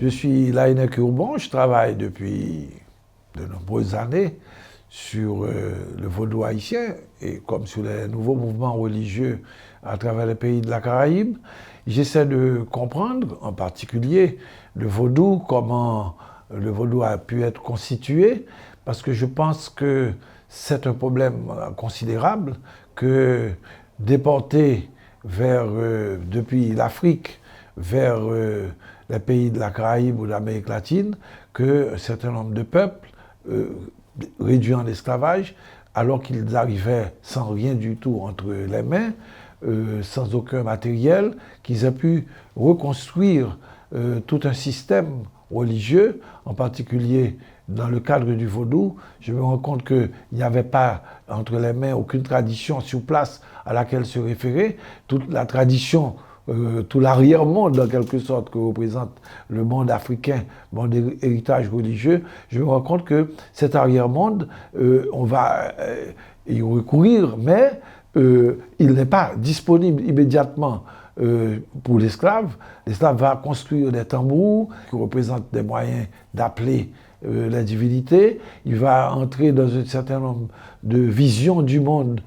Je suis Laënnec Urbon, je travaille depuis de nombreuses années sur le vaudou haïtien et comme sur les nouveaux mouvements religieux à travers les pays de la Caraïbe. J'essaie de comprendre en particulier le vaudou, comment le vaudou a pu être constitué, parce que je pense que c'est un problème considérable que déporter depuis l'Afrique vers les pays de la Caraïbe ou de l'Amérique latine, qu'un certain nombre de peuples réduits en esclavage, alors qu'ils arrivaient sans rien du tout entre les mains, sans aucun matériel, qu'ils aient pu reconstruire tout un système religieux, en particulier dans le cadre du vaudou. Je me rends compte qu'il n'y avait pas entre les mains aucune tradition sur place à laquelle se référer. Toute la tradition, tout l'arrière-monde en quelque sorte que représente le monde africain, mon héritage religieux, je me rends compte que cet arrière-monde, on va y recourir, mais il n'est pas disponible immédiatement pour l'esclave. L'esclave va construire des tambours qui représentent des moyens d'appeler la divinité. Il va entrer dans un certain nombre de visions du monde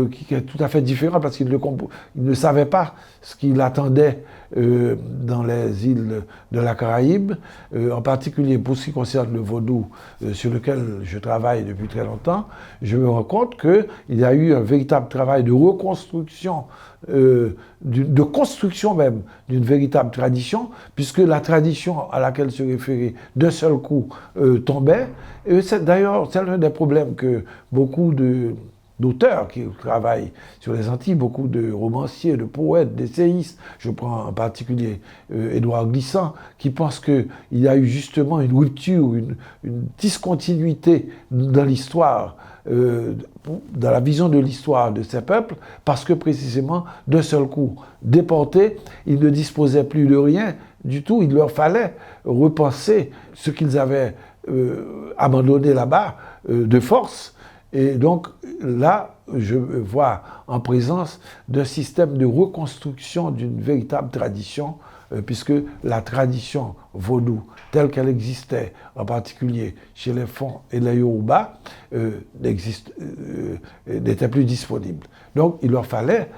qui est tout à fait différent parce qu'il ne savait pas ce qu'il attendait dans les îles de la Caraïbe, en particulier pour ce qui concerne le vaudou sur lequel je travaille depuis très longtemps. Je me rends compte qu'il y a eu un véritable travail de reconstruction, de construction même d'une véritable tradition, puisque la tradition à laquelle se référait d'un seul coup tombait. Et d'ailleurs, c'est l'un des problèmes que beaucoup d'auteurs qui travaillent sur les Antilles, beaucoup de romanciers, de poètes, d'essayistes, je prends en particulier Édouard Glissant, qui pense qu'il y a eu justement une rupture, une discontinuité dans l'histoire, dans la vision de l'histoire de ces peuples, parce que précisément, d'un seul coup, déportés, ils ne disposaient plus de rien du tout, il leur fallait repenser ce qu'ils avaient abandonné là-bas de force. Et donc là, je vois en présence d'un système de reconstruction d'une véritable tradition, puisque la tradition vaudou, telle qu'elle existait, en particulier chez les Fon et les Yoruba, n'était plus disponible. Donc il leur fallait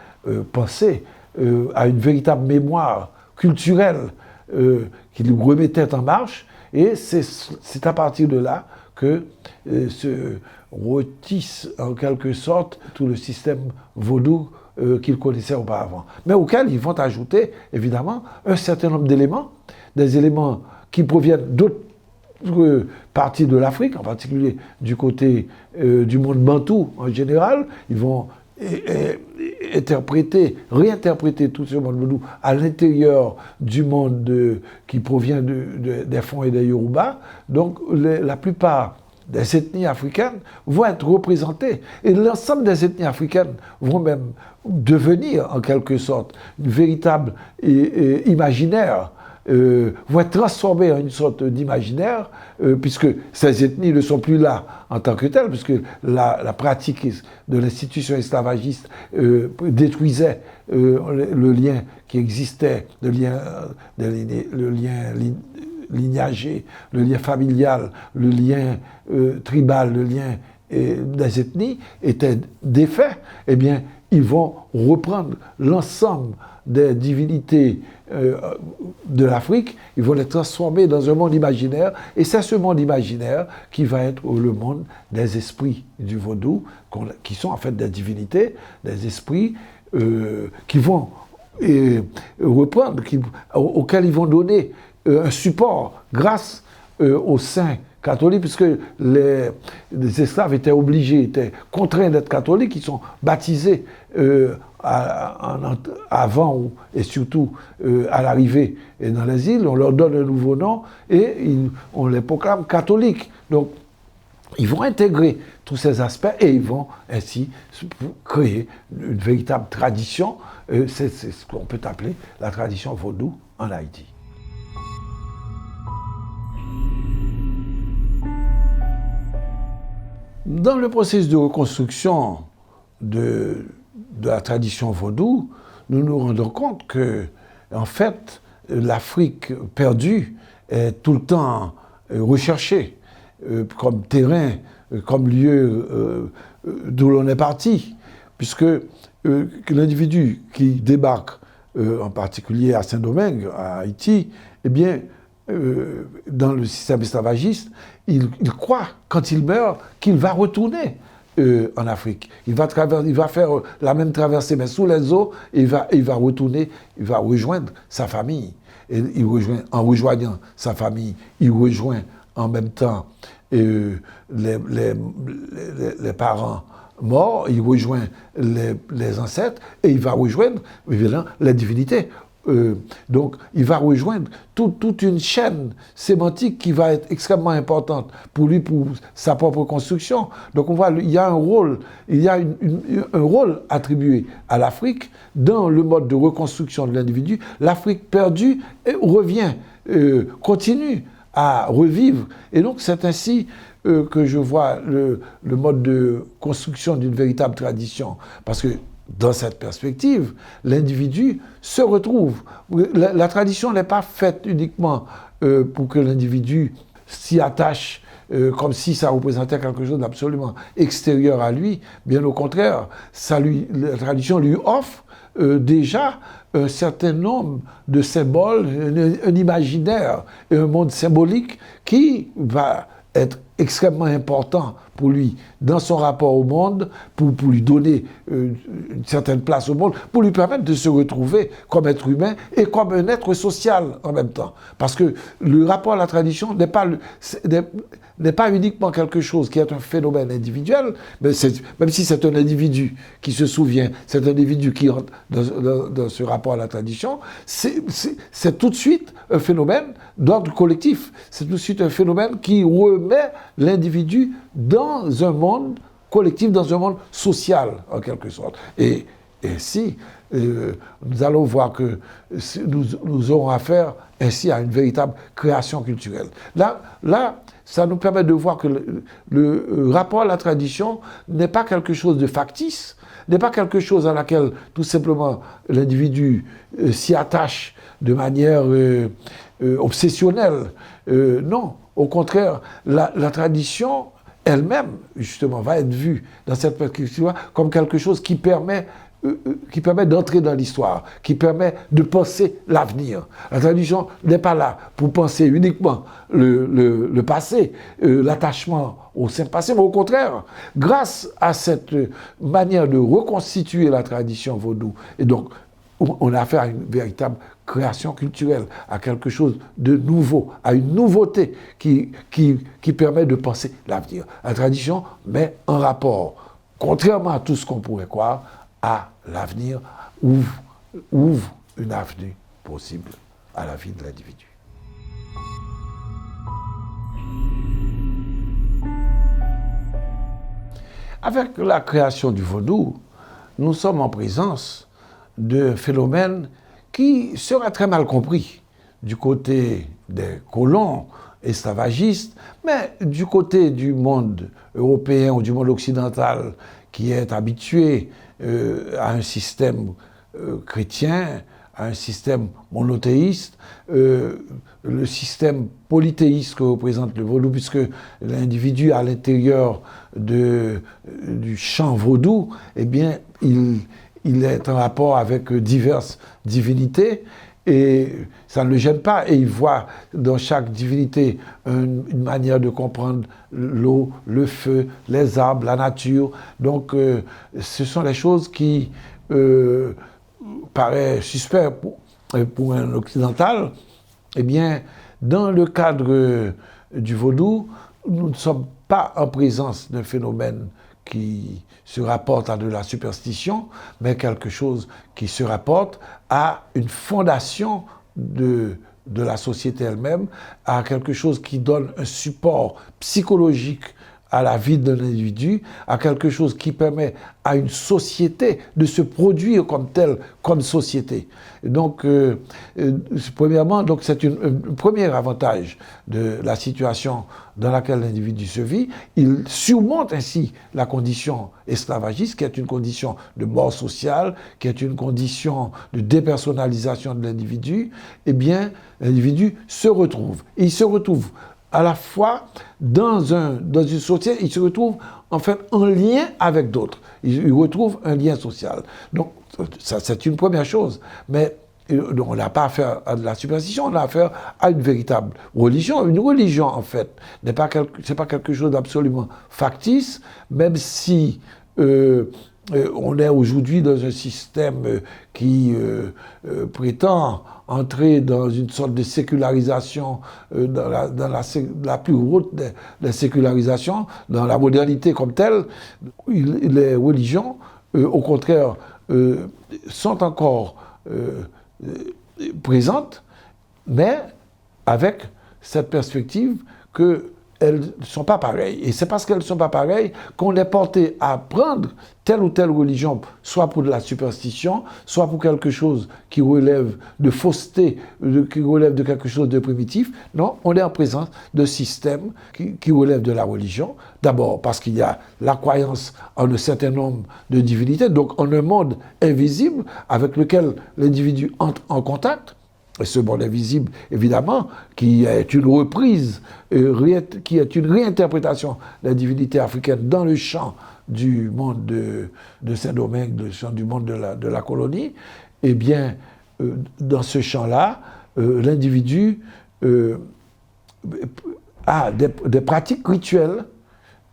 penser à une véritable mémoire culturelle qui nous remettait en marche, et c'est à partir de là que se retisse en quelque sorte tout le système vaudou qu'ils connaissaient auparavant, mais auquel ils vont ajouter évidemment un certain nombre d'éléments, des éléments qui proviennent d'autres parties de l'Afrique, en particulier du côté du monde bantou en général. Ils vont réinterpréter tout ce monde vaudou à l'intérieur du monde qui provient des Fon et des Yoruba. Donc la plupart des ethnies africaines vont être représentées. Et l'ensemble des ethnies africaines vont même devenir, en quelque sorte, une véritable imaginaire, vont être transformées en une sorte d'imaginaire, puisque ces ethnies ne sont plus là en tant que telles, puisque la pratique de l'institution esclavagiste détruisait le lien qui existait, le lien lignagé, le lien familial, le lien tribal, le lien des ethnies était défait. Eh bien, ils vont reprendre l'ensemble des divinités de l'Afrique, ils vont les transformer dans un monde imaginaire, et c'est ce monde imaginaire qui va être le monde des esprits du vaudou, qui sont en fait des divinités, des esprits qui vont reprendre, auxquels ils vont donner un support grâce aux saints catholiques, puisque les esclaves étaient contraints d'être catholiques, ils sont baptisés avant et surtout à l'arrivée dans les îles, on leur donne un nouveau nom et on les proclame catholiques. Donc ils vont intégrer tous ces aspects et ils vont ainsi créer une véritable tradition. C'est ce qu'on peut appeler la tradition vaudou en Haïti. Dans le processus de reconstruction de la tradition vaudou, nous nous rendons compte que, en fait, l'Afrique perdue est tout le temps recherché comme terrain, comme lieu d'où l'on est parti, puisque l'individu qui débarque, en particulier à Saint-Domingue, à Haïti, eh bien, dans le système esclavagiste, il croit, quand il meurt, qu'il va retourner en Afrique. Il va faire la même traversée, mais sous les eaux, et il va retourner, il va rejoindre sa famille. Et en rejoignant sa famille, il rejoint en même temps les parents morts, il rejoint les ancêtres, et il va rejoindre, évidemment, la divinité. Donc, il va rejoindre toute une chaîne sémantique qui va être extrêmement importante pour lui, pour sa propre construction. Donc, on voit, il y a un rôle, un rôle attribué à l'Afrique dans le mode de reconstruction de l'individu. L'Afrique perdue revient, continue à revivre. Et donc, c'est ainsi que je vois le mode de construction d'une véritable tradition. Parce que dans cette perspective, l'individu se retrouve. La tradition n'est pas faite uniquement pour que l'individu s'y attache comme si ça représentait quelque chose d'absolument extérieur à lui. Bien au contraire, la tradition lui offre déjà un certain nombre de symboles, un imaginaire et un monde symbolique qui va être extrêmement important pour lui dans son rapport au monde, pour lui donner une certaine place au monde, pour lui permettre de se retrouver comme être humain et comme un être social en même temps. Parce que le rapport à la tradition n'est pas uniquement quelque chose qui est un phénomène individuel, mais même si c'est un individu qui se souvient, c'est un individu qui entre dans ce rapport à la tradition, c'est tout de suite un phénomène d'ordre collectif. C'est tout de suite un phénomène qui remet l'individu dans un monde collectif, dans un monde social, en quelque sorte. Et si nous allons voir que nous aurons affaire ainsi à une véritable création culturelle. Là, ça nous permet de voir que le rapport à la tradition n'est pas quelque chose de factice, n'est pas quelque chose à laquelle tout simplement l'individu s'y attache de manière obsessionnelle. Non, au contraire, la tradition elle-même, justement, va être vue dans cette perspective comme quelque chose qui permet d'entrer dans l'histoire, qui permet de penser l'avenir. La tradition n'est pas là pour penser uniquement le passé, l'attachement au sein passé, mais au contraire, grâce à cette manière de reconstituer la tradition vaudou, et donc on a affaire à une véritable création culturelle, à quelque chose de nouveau, à une nouveauté qui permet de penser l'avenir. La tradition met en rapport, contrairement à tout ce qu'on pourrait croire, à l'avenir, ouvre une avenue possible à la vie de l'individu. Avec la création du vaudou, nous sommes en présence de phénomènes qui sera très mal compris du côté des colons esclavagistes, mais du côté du monde européen ou du monde occidental qui est habitué à un système chrétien, à un système monothéiste, le système polythéiste que représente le vaudou, puisque l'individu à l'intérieur du champ vaudou, eh bien, il est en rapport avec diverses divinités et ça ne le gêne pas. Et il voit dans chaque divinité une manière de comprendre l'eau, le feu, les arbres, la nature. Donc, ce sont les choses qui paraissent suspectes pour un occidental. Eh bien, dans le cadre du vaudou, nous ne sommes pas en présence d'un phénomène qui se rapporte à de la superstition, mais quelque chose qui se rapporte à une fondation de la société elle-même, à quelque chose qui donne un support psychologique à la vie d'un individu, à quelque chose qui permet à une société de se produire comme telle, comme société. Donc, premièrement, donc c'est un premier avantage de la situation dans laquelle l'individu se vit. Il surmonte ainsi la condition esclavagiste, qui est une condition de mort sociale, qui est une condition de dépersonnalisation de l'individu. Eh bien, l'individu se retrouve. Et il se retrouve à la fois dans une société, il se retrouve en fait en lien avec d'autres. Il retrouve un lien social. Donc, ça, c'est une première chose. Mais on n'a pas affaire à de la superstition, on a affaire à une véritable religion. Une religion, en fait, c'est pas quelque chose d'absolument factice, même si on est aujourd'hui dans un système qui prétend entrer dans une sorte de sécularisation, dans la plus haute des sécularisations, dans la modernité comme telle. Les religions, au contraire, sont encore présentes, mais avec cette perspective qu'elles ne sont pas pareilles. Et c'est parce qu'elles ne sont pas pareilles qu'on est porté à prendre telle ou telle religion, soit pour de la superstition, soit pour quelque chose qui relève de fausseté, qui relève de quelque chose de primitif. Non, on est en présence de systèmes qui relèvent de la religion. D'abord parce qu'il y a la croyance en un certain nombre de divinités, donc en un monde invisible avec lequel l'individu entre en contact. Et ce monde invisible, évidemment, qui est une reprise, qui est une réinterprétation de la divinité africaine dans le champ du monde de Saint-Domingue, du monde de la colonie, eh bien, dans ce champ-là, l'individu a des pratiques rituelles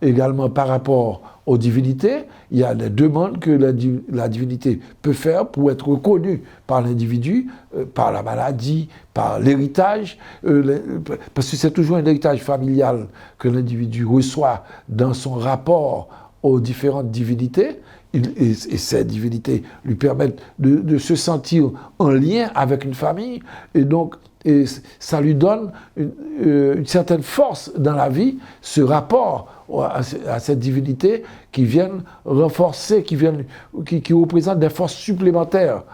également par rapport aux divinités. Il y a des demandes que la divinité peut faire pour être reconnue par l'individu, par la maladie, par l'héritage, parce que c'est toujours un héritage familial que l'individu reçoit dans son rapport aux différentes divinités, et ces divinités lui permettent de se sentir en lien avec une famille, et donc ça lui donne une certaine force dans la vie, ce rapport à cette divinité qui viennent renforcer, qui représentent des forces supplémentaires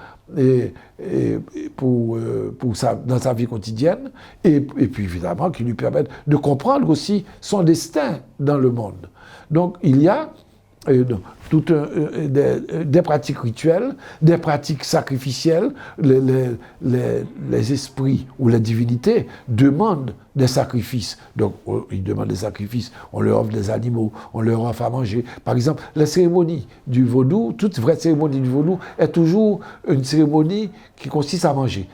dans sa vie quotidienne, et puis évidemment qui lui permettent de comprendre aussi son destin dans le monde. Donc il y a des pratiques rituelles, des pratiques sacrificielles. Les esprits ou les divinités demandent des sacrifices. Donc, ils demandent des sacrifices, on leur offre des animaux, on leur offre à manger. Par exemple, la cérémonie du vaudou, toute vraie cérémonie du vaudou est toujours une cérémonie qui consiste à manger.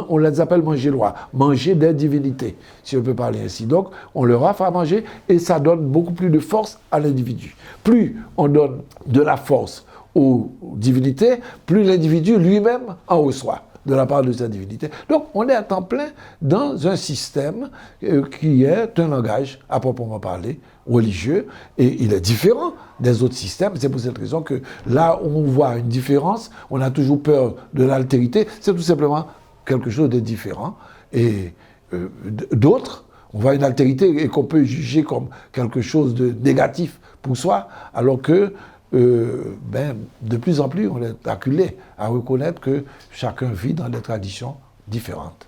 On les appelle manger-loi, manger des divinités, si on peut parler ainsi. Donc, on leur offre à manger et ça donne beaucoup plus de force à l'individu. Plus on donne de la force aux divinités, plus l'individu lui-même en reçoit de la part de sa divinité. Donc, on est à temps plein dans un système qui est un langage, à proprement parler, religieux, et il est différent des autres systèmes. C'est pour cette raison que là où on voit une différence, on a toujours peur de l'altérité, c'est tout simplement quelque chose de différent. Et d'autres, on voit une altérité et qu'on peut juger comme quelque chose de négatif pour soi, alors que de plus en plus, on est acculé à reconnaître que chacun vit dans des traditions différentes.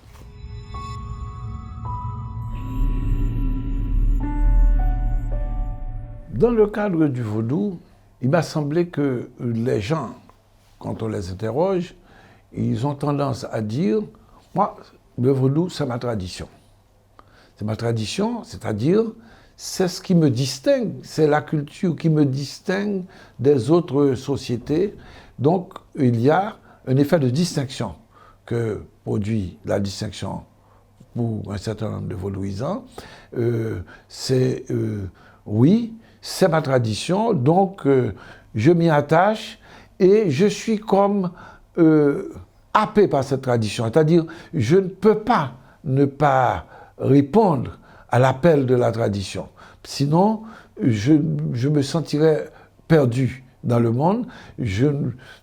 Dans le cadre du vaudou, il m'a semblé que les gens, quand on les interroge, ils ont tendance à dire « Moi, le vaudou, c'est ma tradition. C'est ma tradition, c'est-à-dire c'est ce qui me distingue, c'est la culture qui me distingue des autres sociétés. » Donc, il y a un effet de distinction que produit la distinction pour un certain nombre de vaudouisants. Oui, c'est ma tradition, donc je m'y attache et je suis comme happé par cette tradition. C'est-à-dire, je ne peux pas ne pas répondre à l'appel de la tradition. Sinon, je me sentirais perdu dans le monde, je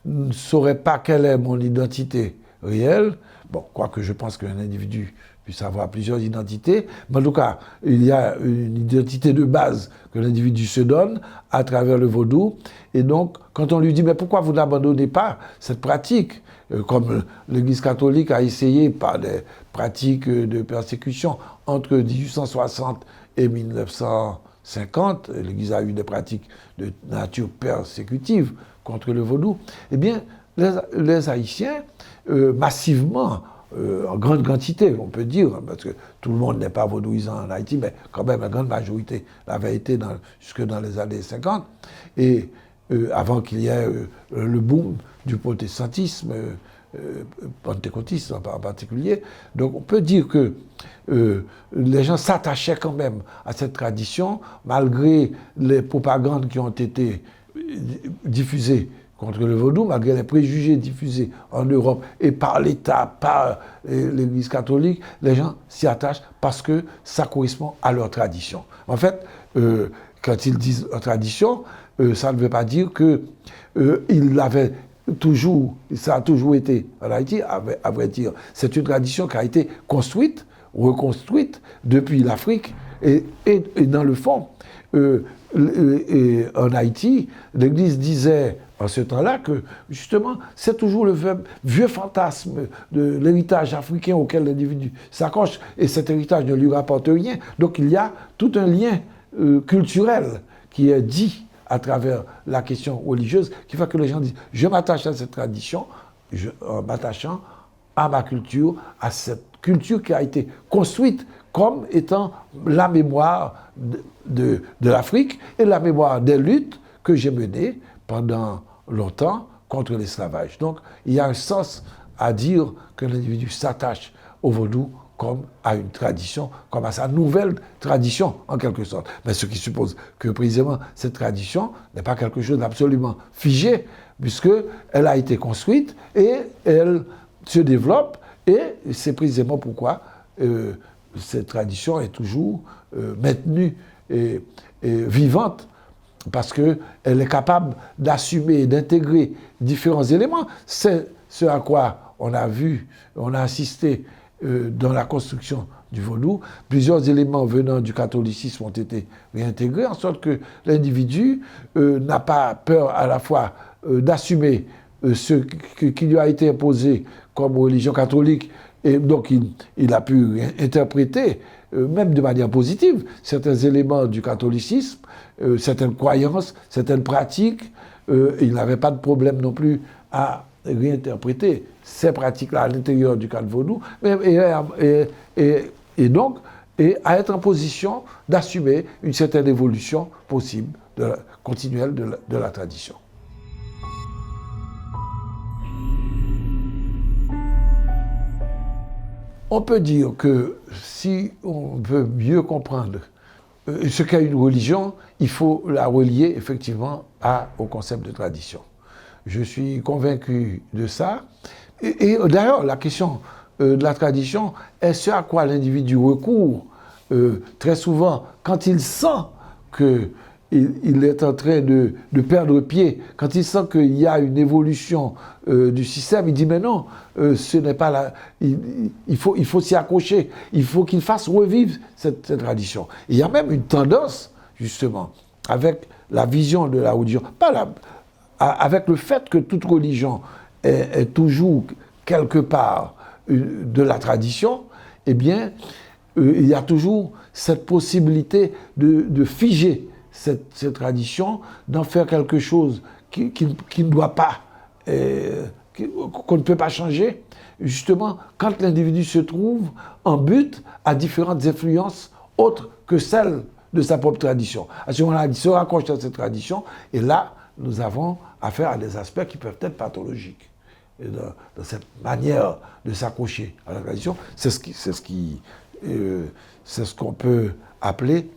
ne saurais pas quelle est mon identité réelle. Bon, quoique je pense qu'un individu puisse avoir plusieurs identités, mais en tout cas, il y a une identité de base que l'individu se donne à travers le vaudou. Et donc, quand on lui dit, mais pourquoi vous n'abandonnez pas cette pratique, comme l'Église catholique a essayé par des pratiques de persécution entre 1860 et 1950, l'Église a eu des pratiques de nature persécutive contre le vaudou, eh bien, les Haïtiens, massivement, en grande quantité, on peut dire, parce que tout le monde n'est pas vaudouisant en Haïti, mais quand même la grande majorité l'avait été jusque dans les années 50, et avant qu'il y ait le boom du protestantisme, pentecôtiste en particulier. Donc on peut dire que les gens s'attachaient quand même à cette tradition, malgré les propagandes qui ont été diffusées contre le vaudou, malgré les préjugés diffusés en Europe et par l'État, par l'Église catholique, les gens s'y attachent parce que ça correspond à leur tradition. En fait, quand ils disent tradition, ça ne veut pas dire qu'ils l'avaient toujours, ça a toujours été en Haïti, à vrai dire. C'est une tradition qui a été construite, reconstruite depuis l'Afrique et dans le fond, en Haïti, l'Église disait en ce temps-là que, justement, c'est toujours le vieux fantasme de l'héritage africain auquel l'individu s'accroche, et cet héritage ne lui rapporte rien. Donc il y a tout un lien culturel qui est dit à travers la question religieuse, qui fait que les gens disent « je m'attache à cette tradition, en m'attachant à ma culture, à cette culture qui a été construite comme étant la mémoire de l'Afrique et la mémoire des luttes que j'ai menées pendant longtemps contre l'esclavage. » Donc, il y a un sens à dire que l'individu s'attache au vaudou comme à une tradition, comme à sa nouvelle tradition, en quelque sorte. Mais ce qui suppose que, précisément, cette tradition n'est pas quelque chose d'absolument figé, puisqu'elle a été construite et elle se développe, et c'est précisément pourquoi cette tradition est toujours maintenue et vivante, parce qu'elle est capable d'assumer et d'intégrer différents éléments. C'est ce à quoi on a vu, on a assisté dans la construction du vaudou. Plusieurs éléments venant du catholicisme ont été réintégrés, en sorte que l'individu n'a pas peur à la fois d'assumer ce qui lui a été imposé comme religion catholique, et donc il a pu interpréter, même de manière positive, certains éléments du catholicisme, certaines croyances, certaines pratiques. Il n'avait pas de problème non plus à réinterpréter ces pratiques-là à l'intérieur du cadre vaudou, et donc à être en position d'assumer une certaine évolution possible, continuelle de la tradition. On peut dire que si on veut mieux comprendre ce qu'est une religion, il faut la relier effectivement au concept de tradition. Je suis convaincu de ça. Et d'ailleurs, la question de la tradition est ce à quoi l'individu recourt très souvent quand il sent qu'il est en train de perdre pied, quand il sent qu'il y a une évolution du système, il dit mais non, ce n'est pas là, il faut s'y accrocher, il faut qu'il fasse revivre cette tradition. Et il y a même une tendance, justement, avec la vision de la religion, avec le fait que toute religion est toujours quelque part de la tradition, eh bien, il y a toujours cette possibilité de figer cette tradition, d'en faire quelque chose qui ne doit pas, qu'on ne peut pas changer, justement, quand l'individu se trouve en butte à différentes influences autres que celles de sa propre tradition. À ce moment-là, il se raccroche à cette tradition, et là, nous avons affaire à des aspects qui peuvent être pathologiques. Et dans cette manière de s'accrocher à la tradition, c'est ce qu'on peut appeler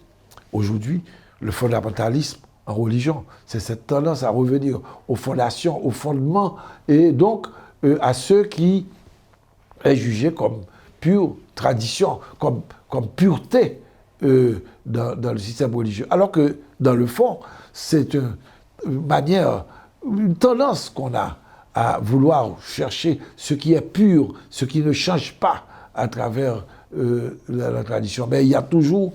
aujourd'hui le fondamentalisme en religion. C'est cette tendance à revenir aux fondations, aux fondements, et donc à ce qui est jugé comme pure tradition, comme pureté dans le système religieux. Alors que, dans le fond, c'est une tendance qu'on a à vouloir chercher ce qui est pur, ce qui ne change pas à travers la tradition. Mais il y a toujours,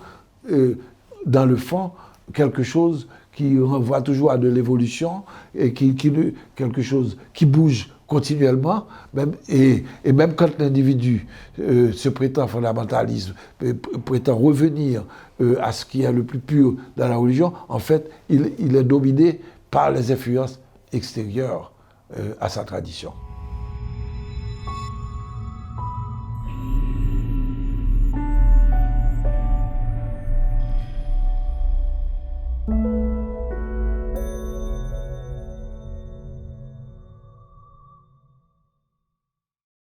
dans le fond, quelque chose qui renvoie toujours à de l'évolution et quelque chose qui bouge continuellement, et même quand l'individu se prétend fondamentaliste, prétend revenir à ce qui est le plus pur dans la religion, en fait, il est dominé par les influences extérieures à sa tradition.